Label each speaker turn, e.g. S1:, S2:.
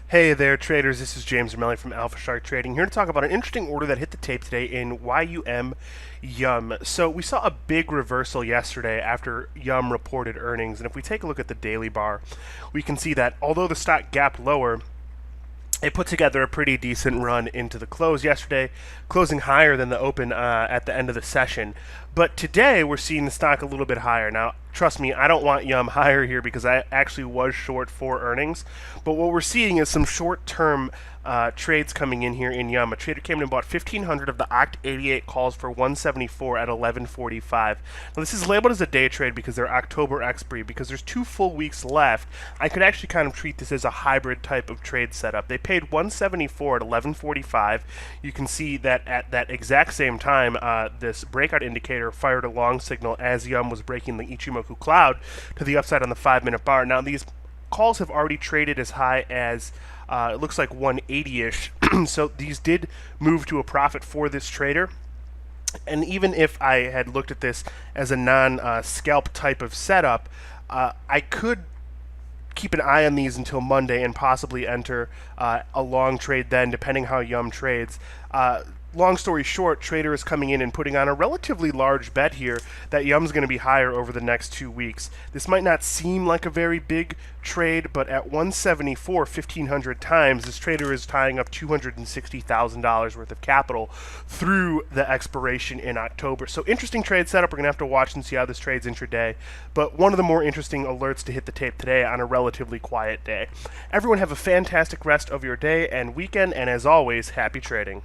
S1: Hey there, traders. This is James Ramelli from Alpha Shark Trading, here to talk about an interesting order that hit the tape today in YUM. So we saw a big reversal yesterday after Yum reported earnings, and if we take a look at the daily bar, we can see that although the stock gapped lower, it put together a pretty decent run into the close yesterday, closing higher than the open at the end of the session. But today we're seeing the stock a little bit higher. Now, trust me, I don't want Yum higher here because I actually was short for earnings. But what we're seeing is some short-term trades coming in here in Yum. A trader came in and bought 1,500 of the OCT 88 calls for 174 at 11:45. Now, this is labeled as a day trade because they're October expiry. Because there's 2 full weeks left, I could actually kind of treat this as a hybrid type of trade setup. They paid 174 at 11:45. You can see that at that exact same time, this breakout indicator fired a long signal as Yum was breaking the Ichimoku cloud to the upside on the 5-minute bar. Now, these calls have already traded as high as it looks like 180-ish. So these did move to a profit for this trader. And even if I had looked at this as a non-scalp type of setup, I could keep an eye on these until Monday and possibly enter a long trade then, depending how Yum trades. Long story short, trader is coming in and putting on a relatively large bet here that Yum's going to be higher over the next 2 weeks. This might not seem like a very big trade, but at 174, 1,500 times, this trader is tying up $260,000 worth of capital through the expiration in October. So interesting trade setup. We're going to have to watch and see how this trades intraday. But one of the more interesting alerts to hit the tape today on a relatively quiet day. Everyone have a fantastic rest of your day and weekend, and as always, happy trading.